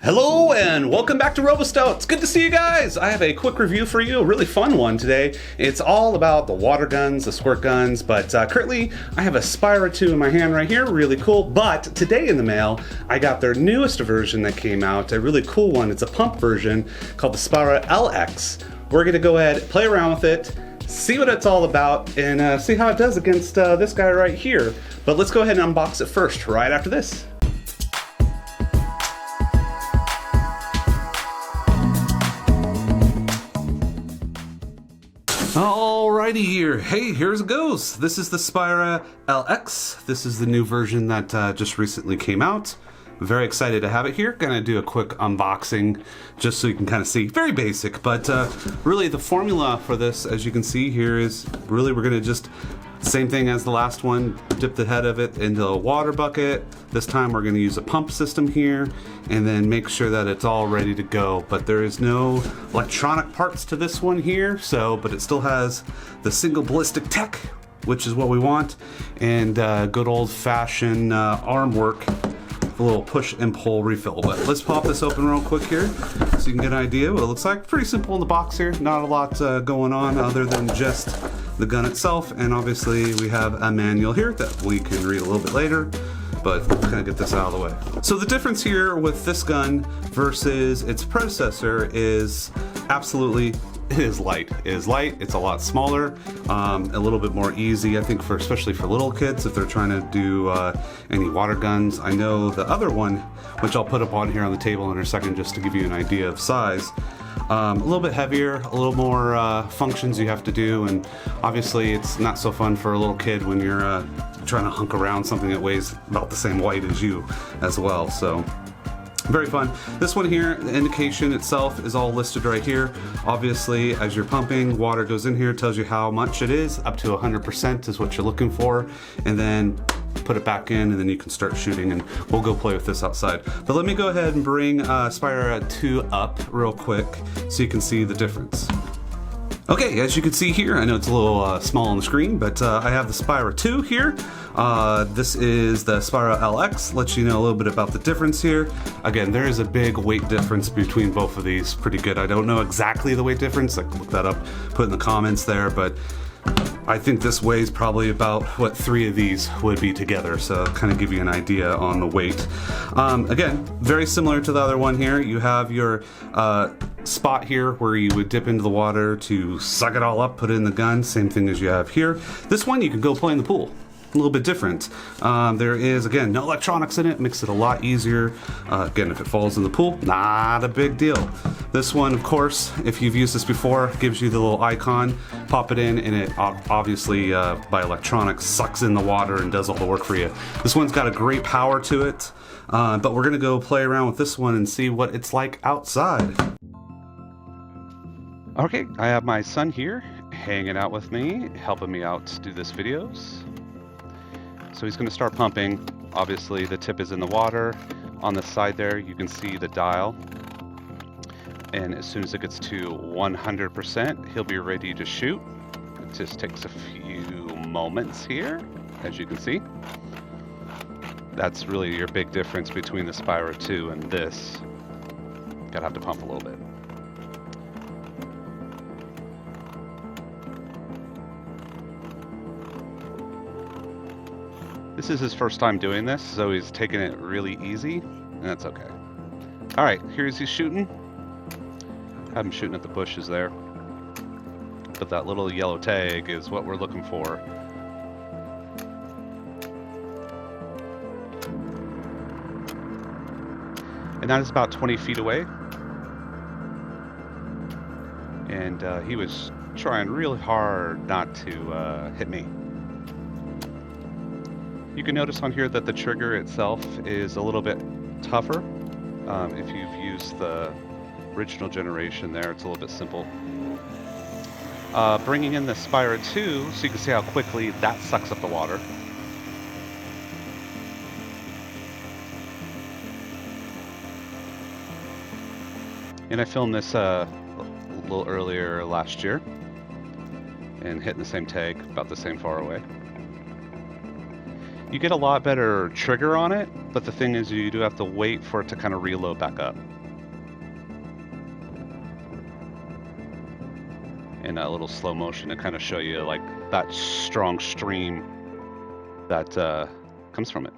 Hello and welcome back to ROBOSTOUT. It's good to see you guys. I have a quick review for you, a really fun one today. It's all about the water guns, the squirt guns, but currently I have a SpyraTwo in my hand right here, really cool. But today in the mail, I got their newest version that came out, a really cool one. It's a pump version called the Spyra LX. We're gonna go ahead, play around with it, see what it's all about, and see how it does against this guy right here. But let's go ahead and unbox it first, right after this. Alrighty here. Hey, here's it goes. This is the Spyra LX. This is the new version that just recently came out. Very excited to have it here. Gonna do a quick unboxing just so you can kind of see. Very basic, but really the formula for this, as you can see here, is really we're gonna just same thing as the last one, dip the head of it into a water bucket. This time we're gonna use a pump system here and then make sure that it's all ready to go. But there is no electronic parts to this one here, but it still has the single ballistic tech, which is what we want, and good old-fashioned arm work, a little push and pull refill. But let's pop this open real quick here so you can get an idea what it looks like. Pretty simple in the box here, not a lot going on other than just the gun itself, and obviously we have a manual here that we can read a little bit later, but we'll kind of get this out of the way. So the difference here with this gun versus its predecessor is absolutely it is light. It is light, it's a lot smaller, a little bit more easy, I think, especially for little kids if they're trying to do any water guns. I know the other one, which I'll put up on here on the table in a second just to give you an idea of size, a little bit heavier, a little more functions you have to do, and obviously it's not so fun for a little kid when you're trying to hunk around something that weighs about the same weight as you as well. So very fun. This one here, the indication itself is all listed right here. Obviously, as you're pumping, water goes in here, tells you how much it is, up to 100% is what you're looking for, and then put it back in, and then you can start shooting, and we'll go play with this outside. But let me go ahead and bring SpyraTwo up real quick so you can see the difference. Okay, as you can see here, I know it's a little small on the screen, but I have the SpyraTwo here. This is the Spyra LX, lets you know a little bit about the difference here. Again, there is a big weight difference between both of these, pretty good. I don't know exactly the weight difference, I can look that up, put in the comments there, but I think this weighs probably about what 3 of these would be together, so kind of give you an idea on the weight. Again, very similar to the other one here. You have your spot here where you would dip into the water to suck it all up, put it in the gun, same thing as you have here. This one you can go play in the pool. A little bit different. There is, again, no electronics in it, makes it a lot easier. Again, if it falls in the pool, not a big deal. This one, of course, if you've used this before, gives you the little icon, pop it in, and it obviously, by electronics, sucks in the water and does all the work for you. This one's got a great power to it, but we're gonna go play around with this one and see what it's like outside. Okay, I have my son here, hanging out with me, helping me out to do this videos. So he's going to start pumping. Obviously the tip is in the water. On the side there you can see the dial. And as soon as it gets to 100%, he'll be ready to shoot. It just takes a few moments here, as you can see. That's really your big difference between the SpyraTwo and this. Gotta have to pump a little bit. This is his first time doing this, so he's taking it really easy, and that's okay. All right, here's he's shooting. Have him shooting at the bushes there. But that little yellow tag is what we're looking for. And that is about 20 feet away. And he was trying really hard not to hit me. You can notice on here that the trigger itself is a little bit tougher. If you've used the original generation there, it's a little bit simple. Bringing in the SpyraTwo, so you can see how quickly that sucks up the water. And I filmed this a little earlier last year, and hitting the same tag about the same far away. you get a lot better trigger on it, but the thing is you do have to wait for it to kind of reload back up. In a little slow motion to kind of show you like that strong stream that comes from it.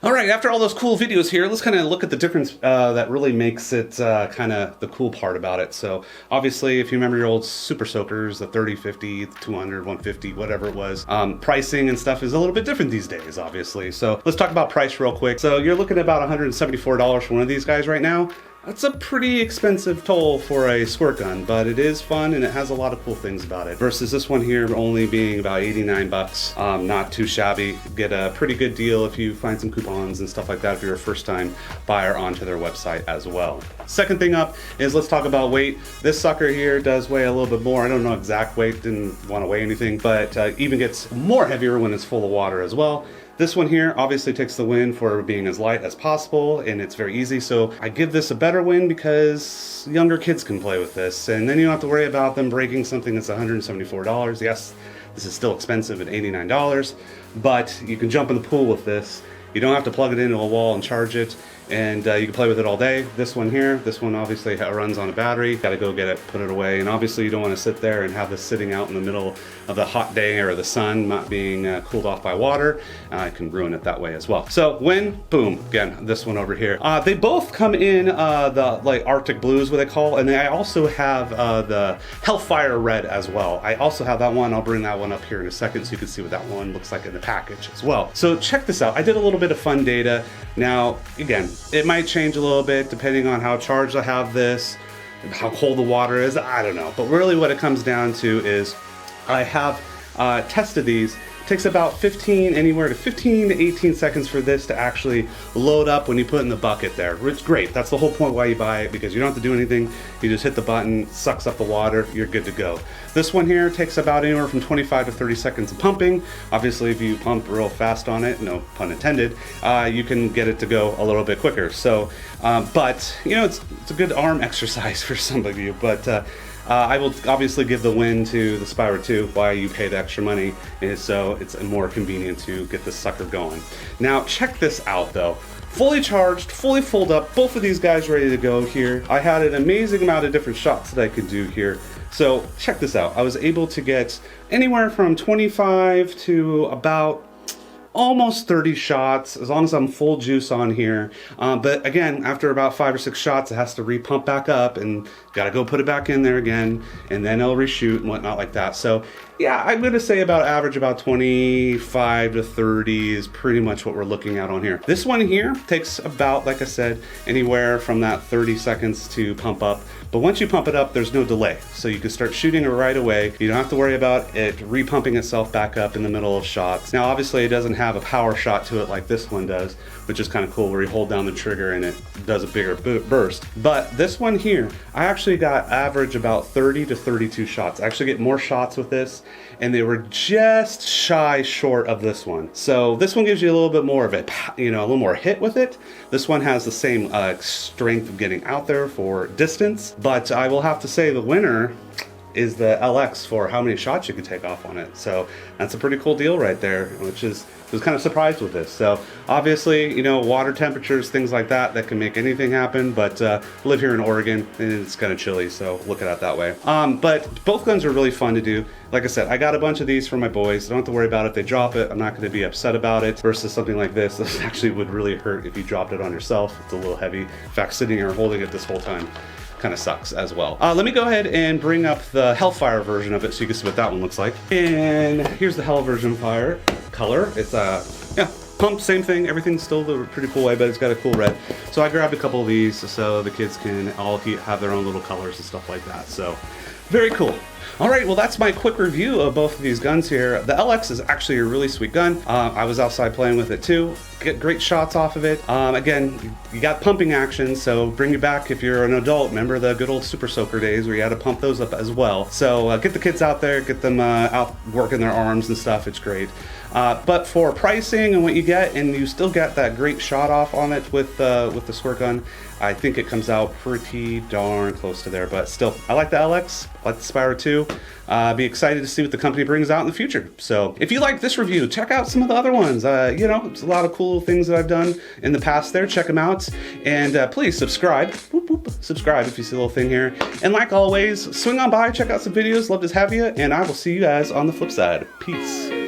All right, after all those cool videos here, let's kind of look at the difference that really makes it kind of the cool part about it. So obviously, if you remember your old Super Soakers, the 30, 50, 200, 150, whatever it was, pricing and stuff is a little bit different these days, obviously. So let's talk about price real quick. So you're looking at about $174 for one of these guys right now. That's a pretty expensive toll for a squirt gun, but it is fun and it has a lot of cool things about it. Versus this one here only being about 89 bucks. Not too shabby. Get a pretty good deal if you find some coupons and stuff like that if you're a first time buyer onto their website as well. Second thing up is let's talk about weight. This sucker here does weigh a little bit more. I don't know exact weight, didn't want to weigh anything, but even gets more heavier when it's full of water as well. This one here obviously takes the win for being as light as possible, and it's very easy. So I give this a better win because younger kids can play with this, and then you don't have to worry about them breaking something that's $174. Yes, this is still expensive at $89, but you can jump in the pool with this. You don't have to plug it into a wall and charge it, and you can play with it all day. This one here, this one obviously runs on a battery. Got to go get it, put it away, and obviously you don't want to sit there and have this sitting out in the middle of the hot day or the sun not being cooled off by water. It can ruin it that way as well. So when, boom, again, this one over here. They both come in the like Arctic Blue is what they call, and I also have the Hellfire Red as well. I also have that one. I'll bring that one up here in a second so you can see what that one looks like in the package as well. So check this out. I did a little bit of fun data. Now, again, it might change a little bit depending on how charged I have this, how cold the water is, I don't know. But really what it comes down to is I have tested these. It takes about anywhere to 15 to 18 seconds for this to actually load up when you put it in the bucket there. It's great. That's the whole point why you buy it, because you don't have to do anything. You just hit the button, sucks up the water, you're good to go. This one here takes about anywhere from 25 to 30 seconds of pumping. Obviously, if you pump real fast on it, no pun intended, you can get it to go a little bit quicker. So, but you know, it's a good arm exercise for some of you, but I will obviously give the win to the SpyraTwo. Why you pay the extra money is so it's more convenient to get this sucker going. Now check this out though. Fully charged, fully filled up, both of these guys ready to go here. I had an amazing amount of different shots that I could do here. So check this out. I was able to get anywhere from 25 to about almost 30 shots as long as I'm full juice on here. But again, after about 5 or 6 shots, it has to re-pump back up and gotta go put it back in there again, and then it'll reshoot and whatnot like that. So yeah, I'm gonna say about average about 25 to 30 is pretty much what we're looking at on here. This one here takes about, like I said, anywhere from that 30 seconds to pump up. But once you pump it up, there's no delay. So you can start shooting it right away. You don't have to worry about it re-pumping itself back up in the middle of shots. Now, obviously it doesn't have a power shot to it like this one does, which is kind of cool where you hold down the trigger and it does a bigger burst. But this one here, I actually got average about 30 to 32 shots. I actually get more shots with this, and they were just short of this one. So this one gives you a little bit more of a, you know, a little more hit with it. This one has the same strength of getting out there for distance, but I will have to say the winner is the LX for how many shots you can take off on it. So that's a pretty cool deal right there, which is, I was kind of surprised with this. So obviously, you know, water temperatures, things like that, that can make anything happen, but I live here in Oregon and it's kind of chilly, so look at it that way. But both guns are really fun to do. Like I said, I got a bunch of these for my boys. I don't have to worry about if they drop it. I'm not going to be upset about it versus something like this. This actually would really hurt if you dropped it on yourself. It's a little heavy. In fact, sitting here holding it this whole time kind of sucks as well. Let me go ahead and bring up the Hellfire version of it so you can see what that one looks like. And here's the Hell version fire color. It's yeah, pump, same thing. Everything's still the pretty cool way, but it's got a cool red. So I grabbed a couple of these so the kids can all have their own little colors and stuff like that. So very cool. All right, well, that's my quick review of both of these guns here. The LX is actually a really sweet gun. I was outside playing with it too. Get great shots off of it. Again, you got pumping action, so bring you back if you're an adult. Remember the good old Super Soaker days where you had to pump those up as well. So get the kids out there, get them out working their arms and stuff. It's great. But for pricing and what you get, and you still get that great shot off on it with the squirt gun, I think it comes out pretty darn close to there. But still, I like the LX. like the SpyraTwo. Be excited to see what the company brings out in the future. So if you like this review, check out some of the other ones. You know, it's a lot of cool things that I've done in the past there. Check them out. And please subscribe. Boop, boop. Subscribe if you see a little thing here. And like always, swing on by, check out some videos. Love to have you. And I will see you guys on the flip side. Peace.